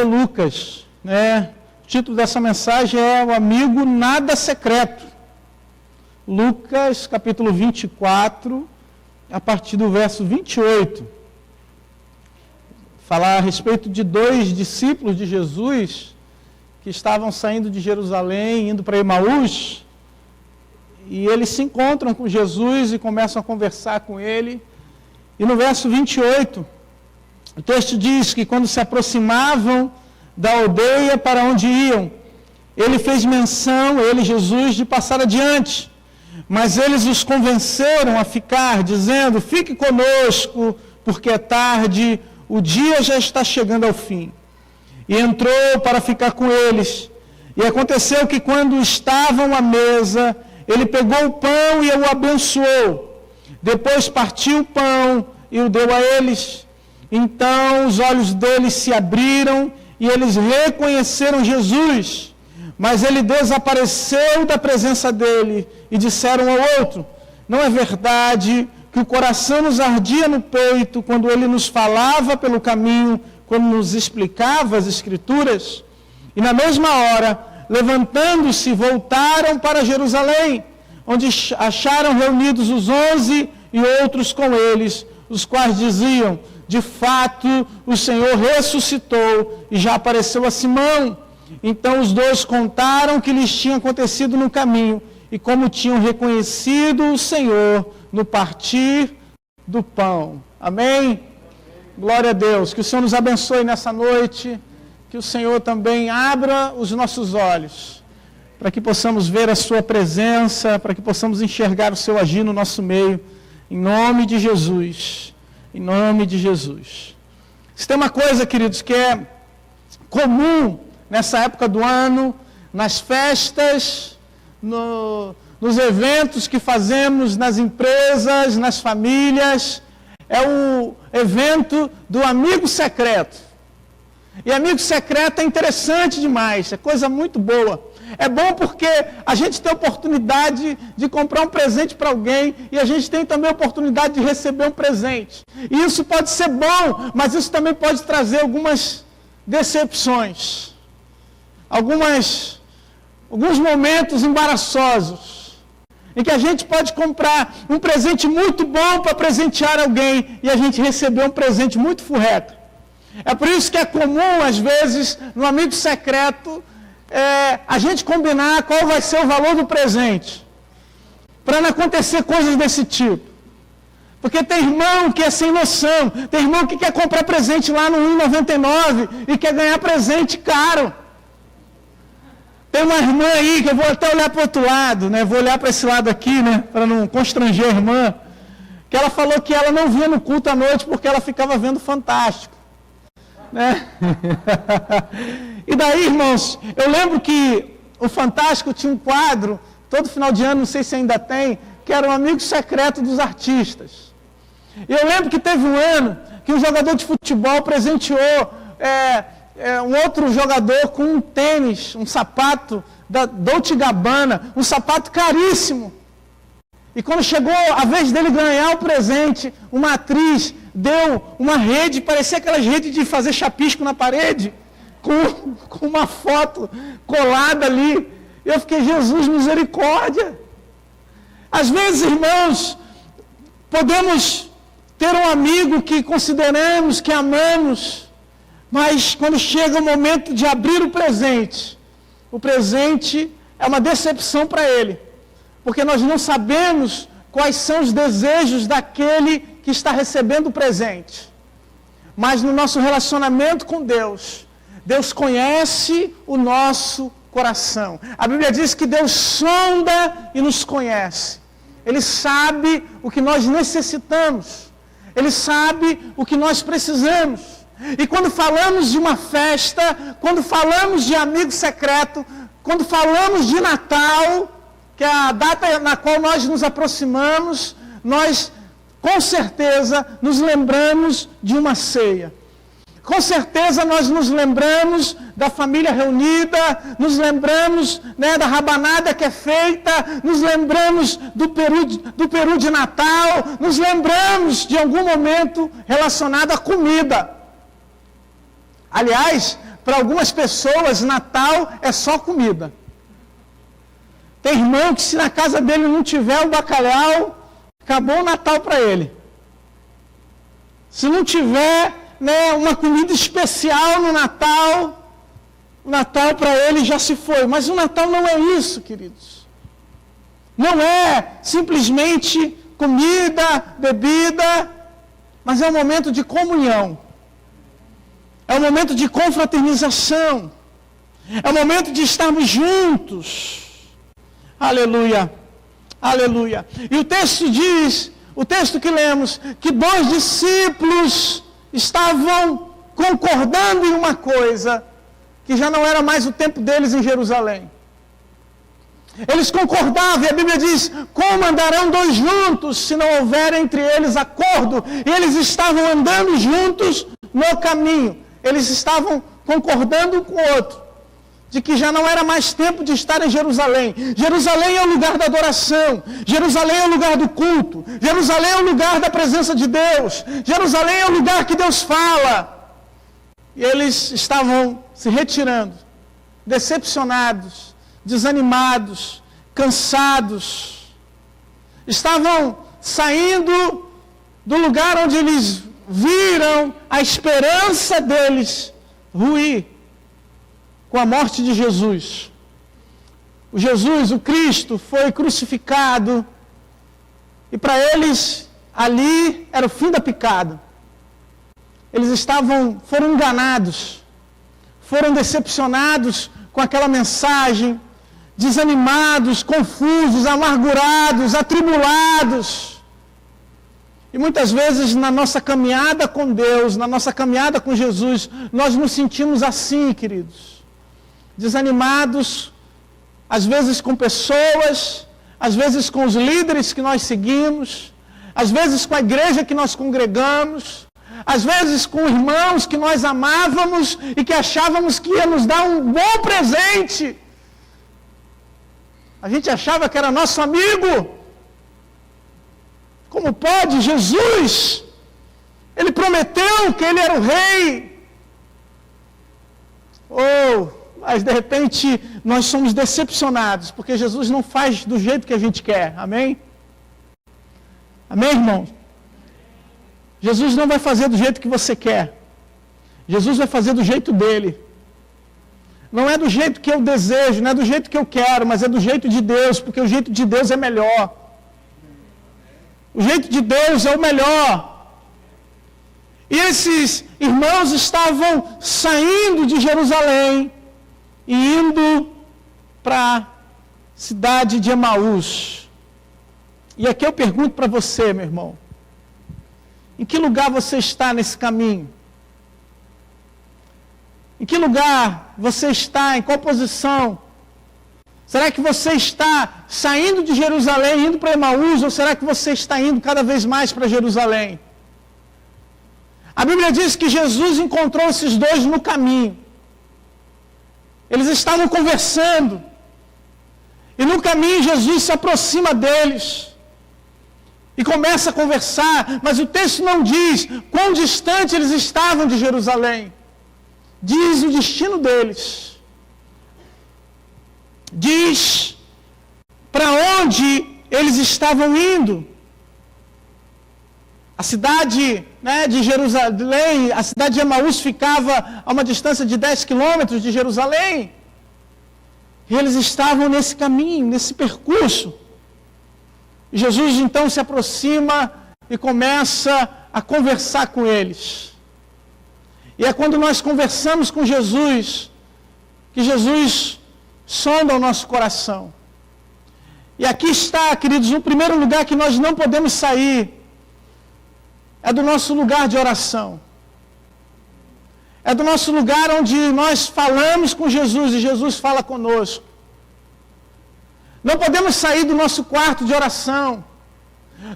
Lucas, né? O título dessa mensagem é O Amigo Nada Secreto. Lucas, capítulo 24, a partir do verso 28. Falar a respeito de dois discípulos de Jesus que estavam saindo de Jerusalém, indo para Emaús, e eles se encontram com Jesus e começam a conversar com ele. E no verso 28, o texto diz que quando se aproximavam da aldeia para onde iam, ele fez menção, ele, Jesus, de passar adiante. Mas eles os convenceram a ficar, dizendo: fique conosco, porque é tarde, o dia já está chegando ao fim. E entrou para ficar com eles. E aconteceu que quando estavam à mesa, ele pegou o pão e o abençoou. Depois partiu o pão e o deu a eles. Então os olhos deles se abriram e eles reconheceram Jesus. Mas ele desapareceu da presença dele e disseram um ao outro: não é verdade que o coração nos ardia no peito quando ele nos falava pelo caminho, quando nos explicava as Escrituras? E na mesma hora, levantando-se, voltaram para Jerusalém, onde acharam reunidos os 11 e outros com eles, os quais diziam: de fato, o Senhor ressuscitou e já apareceu a Simão. Então os dois contaram o que lhes tinha acontecido no caminho e como tinham reconhecido o Senhor no partir do pão. Amém? Glória a Deus. Que o Senhor nos abençoe nessa noite. Que o Senhor também abra os nossos olhos para que possamos ver a sua presença, para que possamos enxergar o seu agir no nosso meio. Em nome de Jesus. Em nome de Jesus. Se tem uma coisa, queridos, que é comum nessa época do ano, nas festas, nos eventos que fazemos nas empresas, nas famílias, é o evento do amigo secreto. E amigo secreto é interessante demais, é coisa muito boa. É bom porque a gente tem a oportunidade de comprar um presente para alguém e a gente tem também a oportunidade de receber um presente. E isso pode ser bom, mas isso também pode trazer algumas decepções. Alguns momentos embaraçosos, em que a gente pode comprar um presente muito bom para presentear alguém e a gente receber um presente muito furreco. É por isso que é comum, às vezes, no amigo secreto, a gente combinar qual vai ser o valor do presente, para não acontecer coisas desse tipo. Porque tem irmão que é sem noção, tem irmão que quer comprar presente lá no R$1,99 e quer ganhar presente caro. Tem uma irmã aí, que eu vou até olhar para o outro lado, né? Vou olhar para esse lado aqui, né? Para não constranger a irmã. Que ela falou que ela não vinha no culto à noite porque ela ficava vendo Fantástico. Né? E daí, irmãos, eu lembro que o Fantástico tinha um quadro, todo final de ano, não sei se ainda tem, que era um amigo secreto dos artistas. E eu lembro que teve um ano que um jogador de futebol presenteou um outro jogador com um tênis, um sapato da Dolce & Gabbana, um sapato caríssimo. E quando chegou a vez dele ganhar o presente, uma atriz deu uma rede, parecia aquelas redes de fazer chapisco na parede, com uma foto colada ali. Eu fiquei: Jesus, misericórdia. Às vezes, irmãos, podemos ter um amigo que consideramos, que amamos, mas quando chega o momento de abrir o presente é uma decepção para ele, porque nós não sabemos quais são os desejos daquele que está recebendo o presente. Mas no nosso relacionamento com Deus, Deus conhece o nosso coração. A Bíblia diz que Deus sonda e nos conhece. Ele sabe o que nós necessitamos. Ele sabe o que nós precisamos. E quando falamos de uma festa, quando falamos de amigo secreto, quando falamos de Natal, que é a data na qual nós nos aproximamos, nós com certeza nos lembramos de uma ceia. Com certeza nós nos lembramos da família reunida, nos lembramos, da rabanada que é feita, nos lembramos do peru de Natal, nos lembramos de algum momento relacionado à comida. Aliás, para algumas pessoas, Natal é só comida. Tem irmão que se na casa dele não tiver o bacalhau, acabou o Natal para ele. Se não tiver, né, uma comida especial no Natal, o Natal para ele já se foi. Mas o Natal não é isso, queridos. Não é simplesmente comida, bebida, mas é um momento de comunhão. É um momento de confraternização. É um momento de estarmos juntos. Aleluia. Aleluia. E o texto diz, o texto que lemos, que 2 discípulos estavam concordando em uma coisa, que já não era mais o tempo deles em Jerusalém. Eles concordavam, e a Bíblia diz, como andarão 2 juntos, se não houver entre eles acordo? E eles estavam andando juntos no caminho. Eles estavam concordando um com o outro, de que já não era mais tempo de estar em Jerusalém. Jerusalém é o lugar da adoração. Jerusalém é o lugar do culto. Jerusalém é o lugar da presença de Deus. Jerusalém é o lugar que Deus fala. E eles estavam se retirando, decepcionados, desanimados, cansados. Estavam saindo do lugar onde eles viram a esperança deles ruir com a morte de Jesus. O Jesus, o Cristo, foi crucificado e para eles ali era o fim da picada. Eles foram enganados, foram decepcionados com aquela mensagem, desanimados, confusos, amargurados, atribulados. E muitas vezes na nossa caminhada com Deus, na nossa caminhada com Jesus, nós nos sentimos assim, queridos. Desanimados, às vezes com pessoas, às vezes com os líderes que nós seguimos, às vezes com a igreja que nós congregamos, às vezes com irmãos que nós amávamos e que achávamos que ia nos dar um bom presente. A gente achava que era nosso amigo. Como pode? Jesus, ele prometeu que ele era o rei. Mas de repente nós somos decepcionados, porque Jesus não faz do jeito que a gente quer. Amém? Amém, irmão? Jesus não vai fazer do jeito que você quer. Jesus vai fazer do jeito dele. Não é do jeito que eu desejo, não é do jeito que eu quero, mas é do jeito de Deus, porque o jeito de Deus é melhor. O jeito de Deus é o melhor. E esses irmãos estavam saindo de Jerusalém e indo para a cidade de Emaús. E aqui eu pergunto para você, meu irmão, em que lugar você está nesse caminho? Em que lugar você está? Em qual posição? Será que você está saindo de Jerusalém, indo para Emaús, ou será que você está indo cada vez mais para Jerusalém? A Bíblia diz que Jesus encontrou esses 2 no caminho. Eles estavam conversando. E no caminho Jesus se aproxima deles. E começa a conversar, mas o texto não diz quão distante eles estavam de Jerusalém. Diz o destino deles. Diz para onde eles estavam indo. A cidade, de Jerusalém, a cidade de Emaús ficava a uma distância de 10 quilômetros de Jerusalém. E eles estavam nesse caminho, nesse percurso. E Jesus então se aproxima e começa a conversar com eles. E é quando nós conversamos com Jesus, que Jesus sonda o nosso coração. E aqui está, queridos, o primeiro lugar que nós não podemos sair é do nosso lugar de oração. É do nosso lugar onde nós falamos com Jesus e Jesus fala conosco. Não podemos sair do nosso quarto de oração.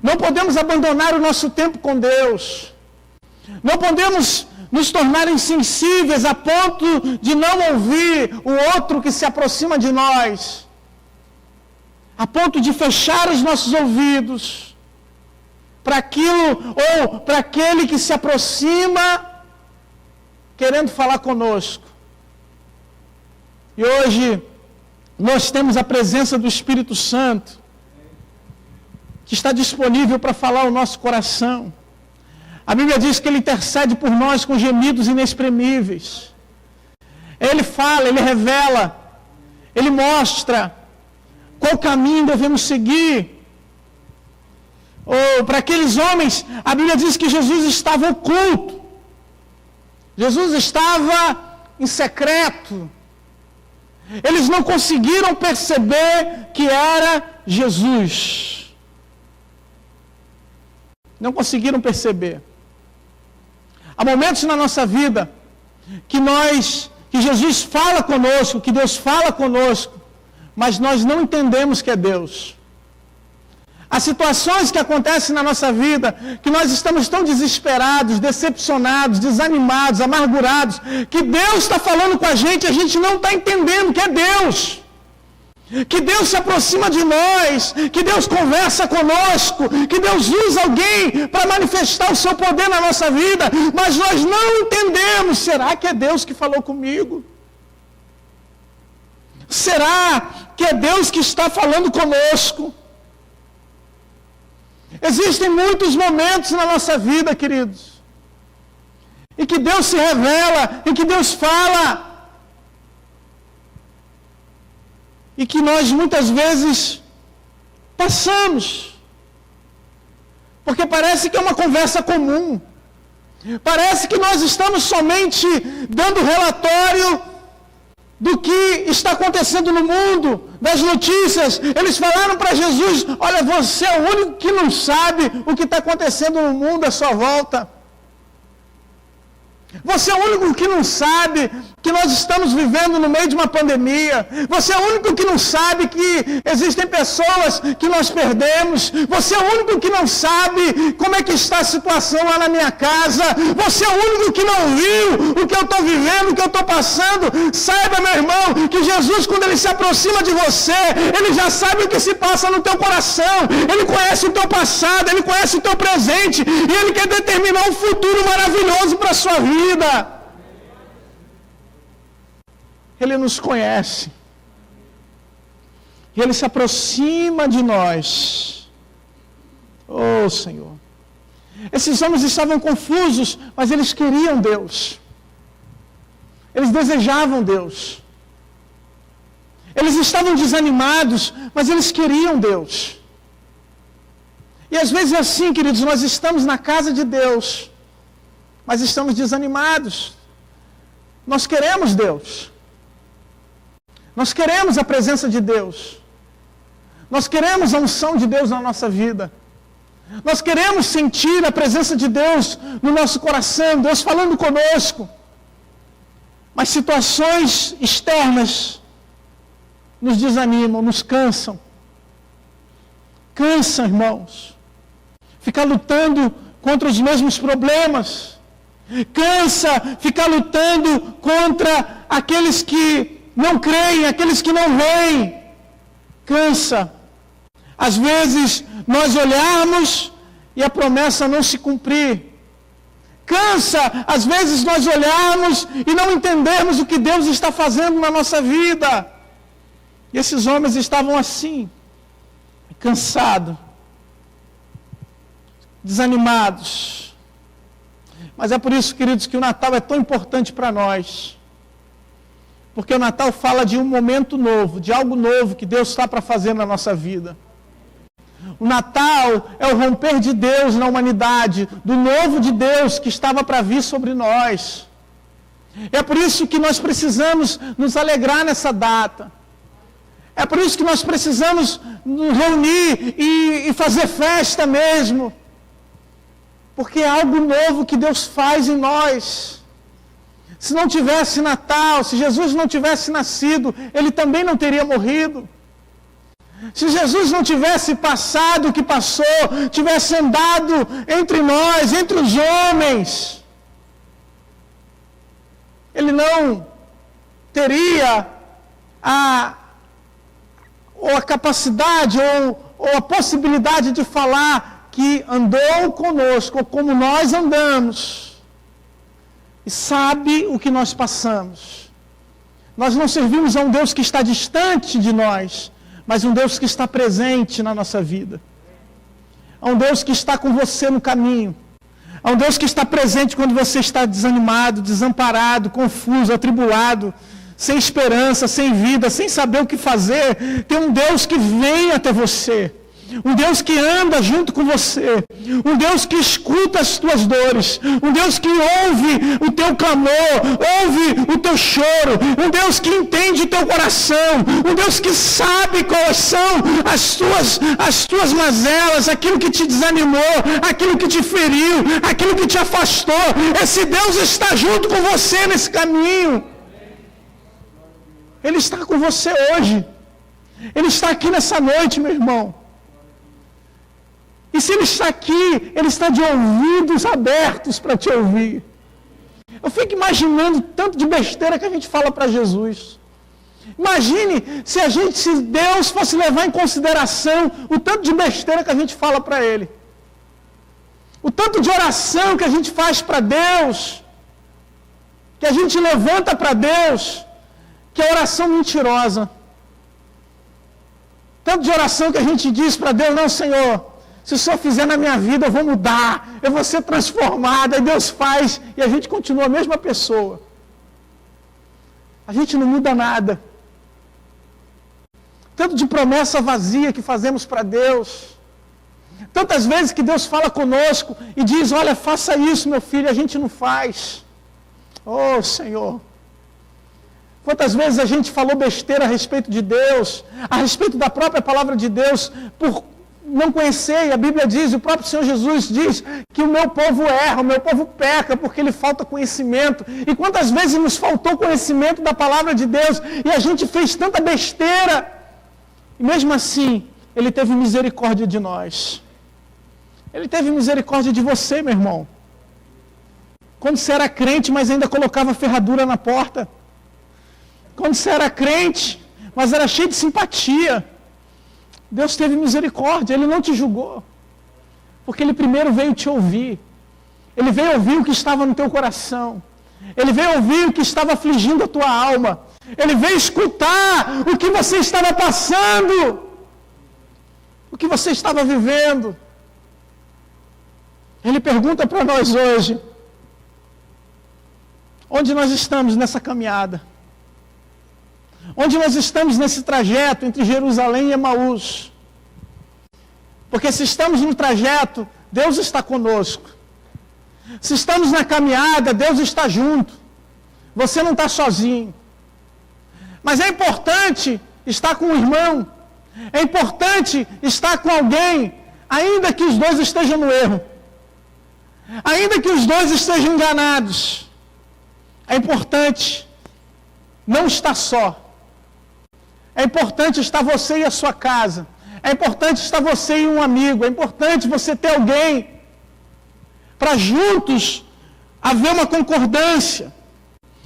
Não podemos abandonar o nosso tempo com Deus. Não podemos nos tornar insensíveis a ponto de não ouvir o outro que se aproxima de nós. A ponto de fechar os nossos ouvidos para aquilo ou para aquele que se aproxima querendo falar conosco. E hoje nós temos a presença do Espírito Santo, que está disponível para falar ao nosso coração. A Bíblia diz que Ele intercede por nós com gemidos inexprimíveis. Ele fala, Ele revela, Ele mostra qual caminho devemos seguir. Ou para aqueles homens, a Bíblia diz que Jesus estava oculto. Jesus estava em secreto. Eles não conseguiram perceber que era Jesus. Não conseguiram perceber. Há momentos na nossa vida que Jesus fala conosco, que Deus fala conosco, mas nós não entendemos que é Deus. Há situações que acontecem na nossa vida que nós estamos tão desesperados, decepcionados, desanimados, amargurados, que Deus está falando com a gente não está entendendo que é Deus. Que Deus se aproxima de nós, que Deus conversa conosco, que Deus usa alguém para manifestar o seu poder na nossa vida, mas nós não entendemos. Será que é Deus que falou comigo? Será que é Deus que está falando conosco? Existem muitos momentos na nossa vida, queridos, em que Deus se revela, em que Deus fala, e que nós muitas vezes passamos, porque parece que é uma conversa comum, parece que nós estamos somente dando relatório do que está acontecendo no mundo, das notícias. Eles falaram para Jesus: olha, você é o único que não sabe o que está acontecendo no mundo à sua volta. Você é o único que não sabe que nós estamos vivendo no meio de uma pandemia. Você é o único que não sabe que existem pessoas que nós perdemos. Você é o único que não sabe como é que está a situação lá na minha casa. Você é o único que não viu o que eu estou vivendo, o que eu estou passando. Saiba, meu irmão, que Jesus, quando Ele se aproxima de você, Ele já sabe o que se passa no teu coração. Ele conhece o teu passado, Ele conhece o teu presente, e Ele quer determinar um futuro maravilhoso para a sua vida. Ele nos conhece. E Ele se aproxima de nós. Oh, Senhor. Esses homens estavam confusos, mas eles queriam Deus. Eles desejavam Deus. Eles estavam desanimados, mas eles queriam Deus. E às vezes é assim, queridos, nós estamos na casa de Deus, mas estamos desanimados. Nós queremos Deus. Nós queremos a presença de Deus. Nós queremos a unção de Deus na nossa vida. Nós queremos sentir a presença de Deus no nosso coração, Deus falando conosco. Mas situações externas nos desanimam, nos cansam. Cansam, irmãos. Ficar lutando contra os mesmos problemas. Cansa ficar lutando contra aqueles que não creem, aqueles que não veem. Cansa. Às vezes nós olharmos e a promessa não se cumprir. Cansa, às vezes nós olharmos e não entendermos o que Deus está fazendo na nossa vida. E esses homens estavam assim, cansados, desanimados. Mas é por isso, queridos, que o Natal é tão importante para nós. Porque o Natal fala de um momento novo, de algo novo que Deus está para fazer na nossa vida. O Natal é o romper de Deus na humanidade, do novo de Deus que estava para vir sobre nós. É por isso que nós precisamos nos alegrar nessa data. É por isso que nós precisamos nos reunir e fazer festa mesmo. Porque é algo novo que Deus faz em nós. Se não tivesse Natal, se Jesus não tivesse nascido, Ele também não teria morrido. Se Jesus não tivesse passado o que passou, tivesse andado entre nós, entre os homens, Ele não teria a capacidade ou a possibilidade de falar que andou conosco, como nós andamos, e sabe o que nós passamos, Nós não servimos a um Deus que está distante de nós, mas um Deus que está presente na nossa vida. A um Deus que está com você no caminho. A um Deus que está presente quando você está desanimado, desamparado, confuso, atribulado, sem esperança, sem vida, sem saber o que fazer. Tem um Deus que vem até você. Um Deus que anda junto com você. Um Deus que escuta as tuas dores. Um Deus que ouve o teu clamor, ouve o teu choro. Um Deus que entende o teu coração. Um Deus que sabe quais são as tuas mazelas, aquilo que te desanimou, aquilo que te feriu, aquilo que te afastou. Esse Deus está junto com você nesse caminho. Ele está com você hoje. Ele está aqui nessa noite, meu irmão. E se Ele está aqui, Ele está de ouvidos abertos para te ouvir. Eu fico imaginando tanto de besteira que a gente fala para Jesus. Imagine se Deus fosse levar em consideração o tanto de besteira que a gente fala para Ele. O tanto de oração que a gente faz para Deus, que a gente levanta para Deus, que é oração mentirosa. Tanto de oração que a gente diz para Deus, não, Senhor, se o Senhor fizer na minha vida, eu vou mudar, eu vou ser transformado. Aí Deus faz e a gente continua a mesma pessoa. A gente não muda nada. Tanto de promessa vazia que fazemos para Deus. Tantas vezes que Deus fala conosco e diz, olha, faça isso, meu filho, e a gente não faz. Oh, Senhor. Quantas vezes a gente falou besteira a respeito de Deus, a respeito da própria palavra de Deus, por não conhecer, e a Bíblia diz, o próprio Senhor Jesus diz, que o meu povo erra, o meu povo peca, porque ele falta conhecimento. E quantas vezes nos faltou conhecimento da palavra de Deus, e a gente fez tanta besteira, e mesmo assim, Ele teve misericórdia de nós. Ele teve misericórdia de você, meu irmão. Quando você era crente, mas ainda colocava ferradura na porta. Quando você era crente, mas era cheio de simpatia. Deus teve misericórdia, Ele não te julgou. Porque Ele primeiro veio te ouvir. Ele veio ouvir o que estava no teu coração. Ele veio ouvir o que estava afligindo a tua alma. Ele veio escutar o que você estava passando. O que você estava vivendo. Ele pergunta para nós hoje, onde nós estamos nessa caminhada? Onde nós estamos nesse trajeto entre Jerusalém e Emaús? Porque se estamos no trajeto, Deus está conosco. Se estamos na caminhada, Deus está junto. Você não está sozinho. Mas é importante estar com o irmão. É importante estar com alguém, ainda que os dois estejam no erro. Ainda que os dois estejam enganados. É importante não estar só. É importante estar você e a sua casa. É importante estar você e um amigo. É importante você ter alguém para juntos haver uma concordância.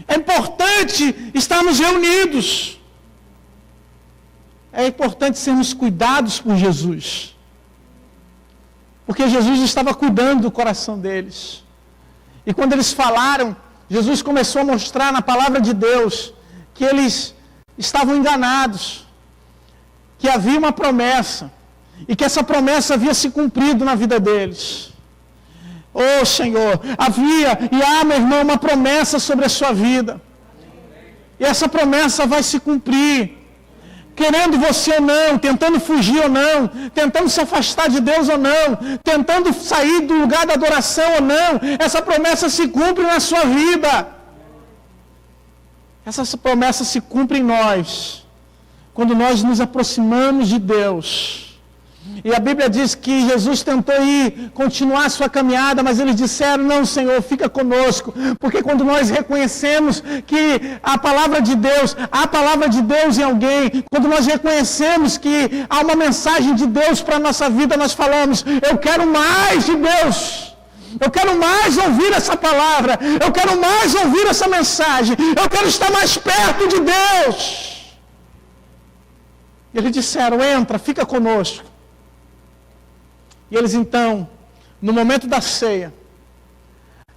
É importante estarmos reunidos. É importante sermos cuidados por Jesus. Porque Jesus estava cuidando do coração deles. E quando eles falaram, Jesus começou a mostrar na palavra de Deus que eles estavam enganados, que havia uma promessa, e que essa promessa havia se cumprido na vida deles. Oh Senhor, havia e há, meu irmão, uma promessa sobre a sua vida, e essa promessa vai se cumprir, querendo você ou não, tentando fugir ou não, tentando se afastar de Deus ou não, tentando sair do lugar da adoração ou não, essa promessa se cumpre na sua vida. Essa promessa se cumpre em nós, quando nós nos aproximamos de Deus. E a Bíblia diz que Jesus tentou continuar a sua caminhada, mas eles disseram, não, Senhor, fica conosco. Porque quando nós reconhecemos que há a palavra de Deus em alguém, quando nós reconhecemos que há uma mensagem de Deus para a nossa vida, nós falamos, eu quero mais de Deus. Eu quero mais ouvir essa palavra. Eu quero mais ouvir essa mensagem. Eu quero estar mais perto de Deus. E eles disseram, entra, fica conosco. E eles então, no momento da ceia,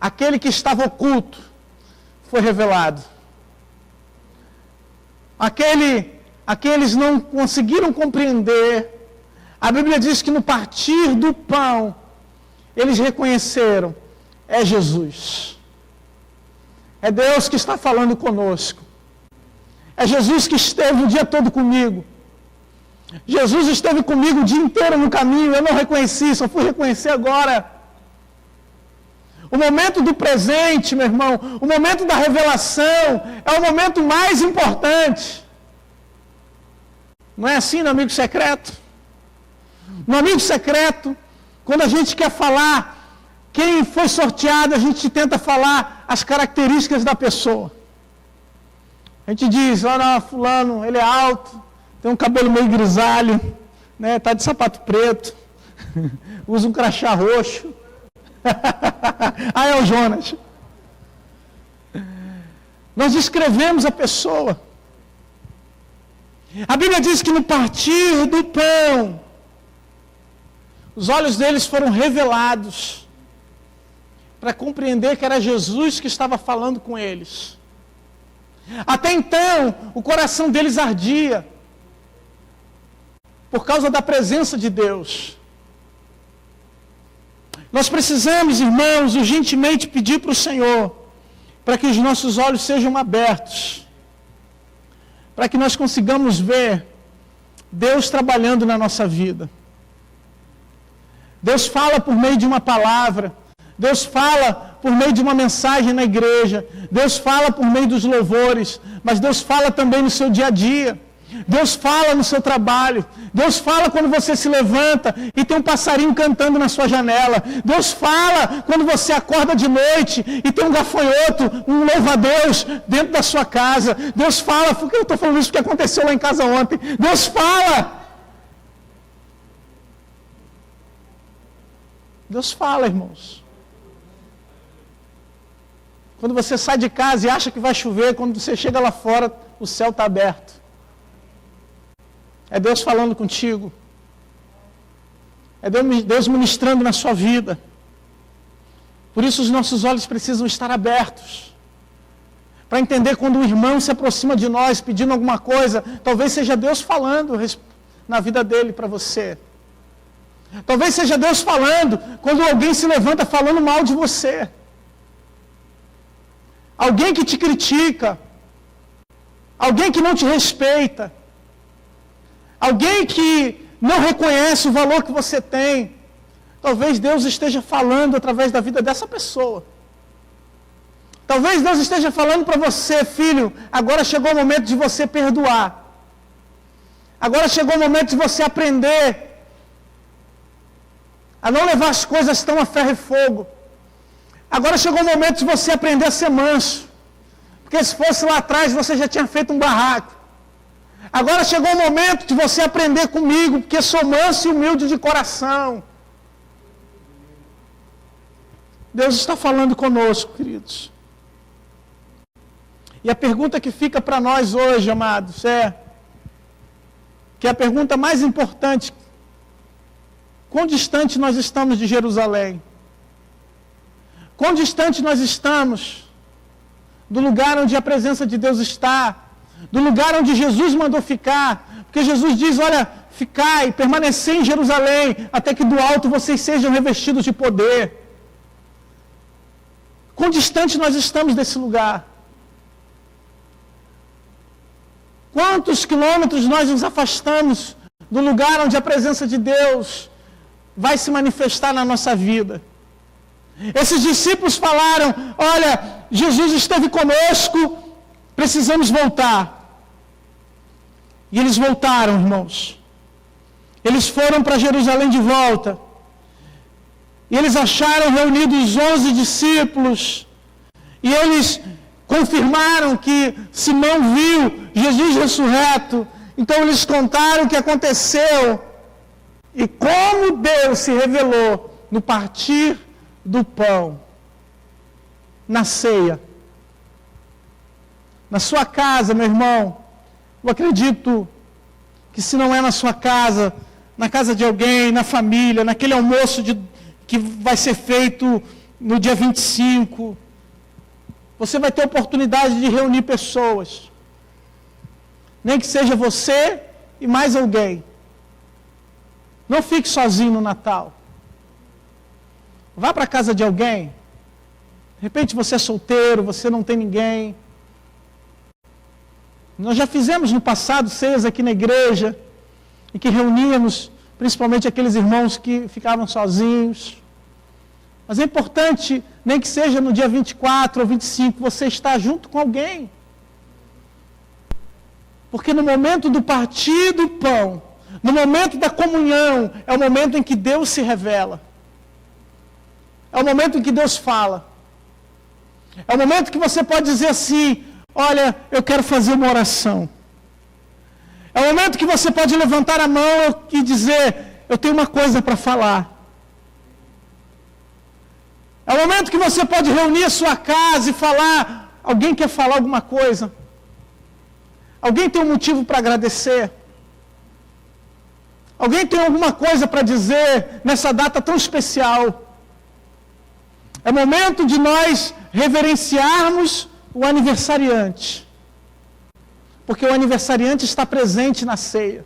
aquele que estava oculto foi revelado. aqueles não conseguiram compreender. A Bíblia diz que no partir do pão, eles reconheceram, é Jesus. É Deus que está falando conosco. É Jesus que esteve o dia todo comigo. Jesus esteve comigo o dia inteiro no caminho, eu não reconheci, só fui reconhecer agora. O momento do presente, meu irmão, o momento da revelação, é o momento mais importante. Não é assim no amigo secreto? No amigo secreto, quando a gente quer falar quem foi sorteado, a gente tenta falar as características da pessoa. A gente diz, olha, fulano, ele é alto, tem um cabelo meio grisalho, né, tá de sapato preto, usa um crachá roxo. Ah, é o Jonas. Nós descrevemos a pessoa. A Bíblia diz que no partir do pão, os olhos deles foram revelados para compreender que era Jesus que estava falando com eles. Até então, o coração deles ardia por causa da presença de Deus. Nós precisamos, irmãos, urgentemente pedir para o Senhor para que os nossos olhos sejam abertos, para que nós consigamos ver Deus trabalhando na nossa vida. Deus fala por meio de uma palavra, Deus fala por meio de uma mensagem na igreja, Deus fala por meio dos louvores, mas Deus fala também no seu dia a dia. Deus fala no seu trabalho, Deus fala quando você se levanta e tem um passarinho cantando na sua janela, Deus fala quando você acorda de noite e tem um gafanhoto, um louva-a-Deus dentro da sua casa, Deus fala, porque eu estou falando isso porque aconteceu lá em casa ontem, Deus fala, irmãos. Quando você sai de casa e acha que vai chover, quando você chega lá fora, o céu está aberto. É Deus falando contigo. É Deus ministrando na sua vida. Por isso os nossos olhos precisam estar abertos. Para entender quando um irmão se aproxima de nós pedindo alguma coisa, talvez seja Deus falando na vida dele para você. Talvez seja Deus falando quando alguém se levanta falando mal de você. Alguém que te critica. Alguém que não te respeita. Alguém que não reconhece o valor que você tem. Talvez Deus esteja falando através da vida dessa pessoa. Talvez Deus esteja falando para você, filho, agora chegou o momento de você perdoar. Agora chegou o momento de você aprender a não levar as coisas tão a ferro e fogo. Agora chegou o momento de você aprender a ser manso. Porque se fosse lá atrás, você já tinha feito um barraco. Agora chegou o momento de você aprender comigo, porque sou manso e humilde de coração. Deus está falando conosco, queridos. E a pergunta que fica para nós hoje, amados, que é a pergunta mais importante: quão distante nós estamos de Jerusalém? Quão distante nós estamos do lugar onde a presença de Deus está? Do lugar onde Jesus mandou ficar, porque Jesus diz, olha, ficai, permanecei em Jerusalém, até que do alto vocês sejam revestidos de poder. Quão distante nós estamos desse lugar? Quantos quilômetros nós nos afastamos do lugar onde a presença de Deus vai se manifestar na nossa vida? Esses discípulos falaram, olha, Jesus esteve conosco, precisamos voltar. E eles voltaram, irmãos. Eles foram para Jerusalém de volta. E eles acharam reunidos 11 discípulos. E eles confirmaram que Simão viu Jesus ressurreto. Então eles contaram o que aconteceu. E como Deus se revelou no partir do pão, na ceia. Na sua casa, meu irmão, eu acredito que se não é na sua casa, na casa de alguém, na família, naquele almoço que vai ser feito no dia 25, você vai ter oportunidade de reunir pessoas. Nem que seja você e mais alguém. Não fique sozinho no Natal. Vá para a casa de alguém. De repente você é solteiro, você não tem ninguém. Nós já fizemos no passado ceias aqui na igreja, em que reuníamos principalmente aqueles irmãos que ficavam sozinhos. Mas é importante, nem que seja no dia 24 ou 25, você estar junto com alguém. Porque no momento do partir do pão, no momento da comunhão, é o momento em que Deus se revela. É o momento em que Deus fala. É o momento que você pode dizer assim: olha, eu quero fazer uma oração. É o momento que você pode levantar a mão e dizer: eu tenho uma coisa para falar. É o momento que você pode reunir a sua casa e falar: alguém quer falar alguma coisa? Alguém tem um motivo para agradecer? Alguém tem alguma coisa para dizer nessa data tão especial? É momento de nós reverenciarmos o aniversariante. Porque o aniversariante está presente na ceia.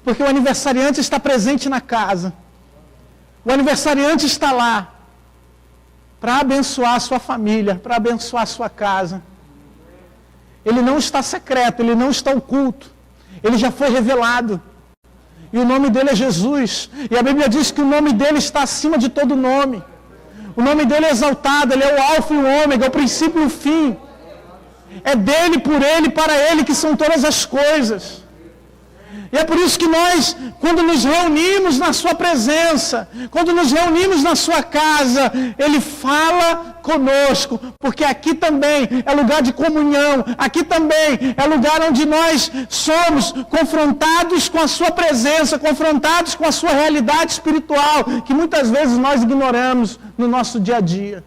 Porque o aniversariante está presente na casa. O aniversariante está lá para abençoar a sua família, para abençoar a sua casa. Ele não está secreto, ele não está oculto. Ele já foi revelado. E o nome dele é Jesus. E a Bíblia diz que o nome dele está acima de todo nome. O nome dele é exaltado, ele é o alfa e o ômega, é o princípio e o fim. É dele, por ele, para ele que são todas as coisas. E é por isso que nós, quando nos reunimos na sua presença, quando nos reunimos na sua casa, ele fala conosco, porque aqui também é lugar de comunhão, aqui também é lugar onde nós somos confrontados com a sua presença, confrontados com a sua realidade espiritual, que muitas vezes nós ignoramos no nosso dia a dia.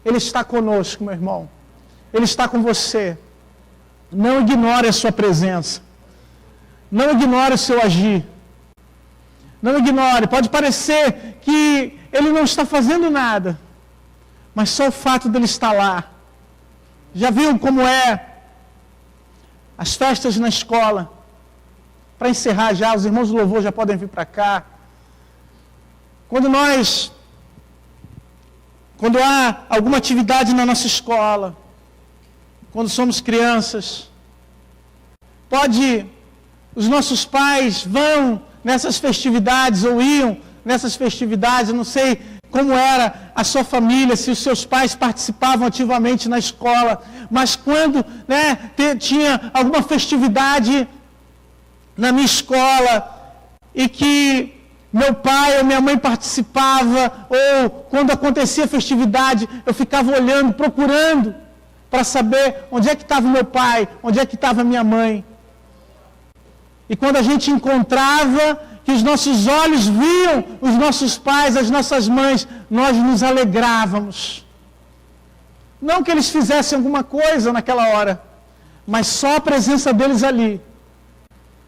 Ele está conosco, meu irmão. Ele está com você. Não ignore a sua presença. Não ignore o seu agir. Não ignore. Pode parecer que ele não está fazendo nada, mas só o fato dele estar lá. Já viu como é as festas na escola? Para encerrar já, os irmãos do louvor já podem vir para cá. Quando há alguma atividade na nossa escola, quando somos crianças, os nossos pais vão nessas festividades, ou iam nessas festividades, eu não sei como era a sua família, se os seus pais participavam ativamente na escola, mas quando tinha alguma festividade na minha escola, e que meu pai ou minha mãe participava, ou quando acontecia a festividade, eu ficava olhando, procurando, para saber onde é que estava o meu pai, onde é que estava a minha mãe. E quando a gente encontrava, que os nossos olhos viam os nossos pais, as nossas mães, nós nos alegrávamos. Não que eles fizessem alguma coisa naquela hora, mas só a presença deles ali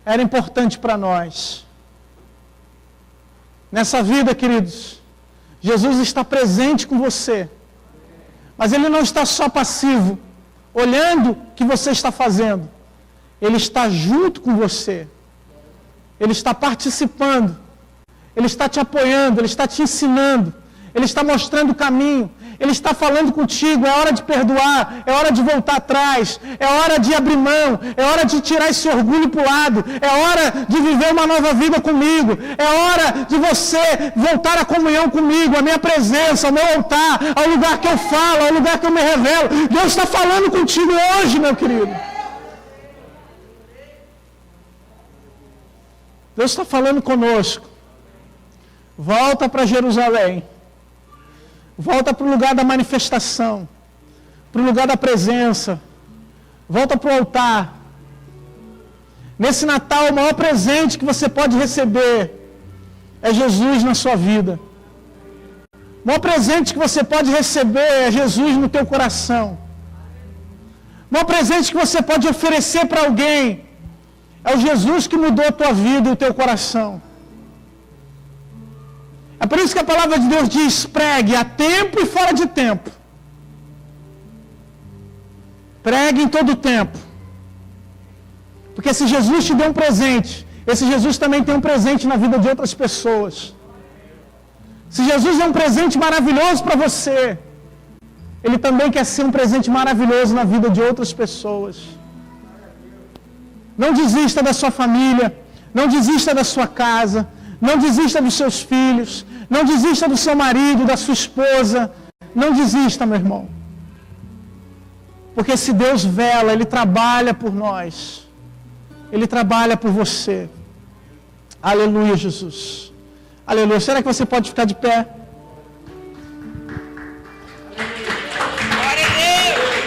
era importante para nós. Nessa vida, queridos, Jesus está presente com você. Mas Ele não está só passivo, olhando o que você está fazendo. Ele está junto com você. Ele está participando. Ele está te apoiando, Ele está te ensinando. Ele está mostrando o caminho. Ele está falando contigo. É hora de perdoar, é hora de voltar atrás, é hora de abrir mão, é hora de tirar esse orgulho para o lado, é hora de viver uma nova vida comigo, é hora de você voltar à comunhão comigo, à minha presença, ao meu altar, ao lugar que eu falo, ao lugar que eu me revelo. Deus está falando contigo hoje, meu querido. Deus está falando conosco. Volta para Jerusalém. Volta para o lugar da manifestação, para o lugar da presença. Volta para o altar. Nesse Natal, o maior presente que você pode receber é Jesus na sua vida. O maior presente que você pode receber é Jesus no teu coração. O maior presente que você pode oferecer para alguém é o Jesus que mudou a tua vida e o teu coração. É por isso que a palavra de Deus diz: pregue a tempo e fora de tempo. Pregue em todo tempo. Porque se Jesus te deu um presente, esse Jesus também tem um presente na vida de outras pessoas. Se Jesus é um presente maravilhoso para você, Ele também quer ser um presente maravilhoso na vida de outras pessoas. Não desista da sua família, não desista da sua casa, não desista dos seus filhos, não desista do seu marido, da sua esposa. Não desista, meu irmão. Porque se Deus vela, Ele trabalha por nós. Ele trabalha por você. Aleluia, Jesus. Aleluia. Será que você pode ficar de pé? Glória a Deus.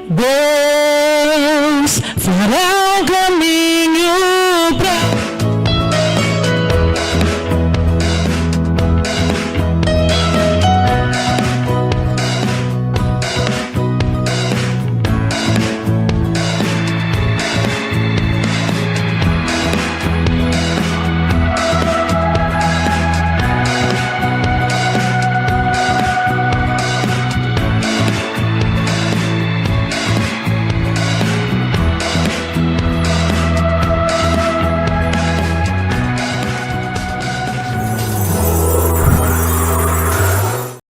Deus fará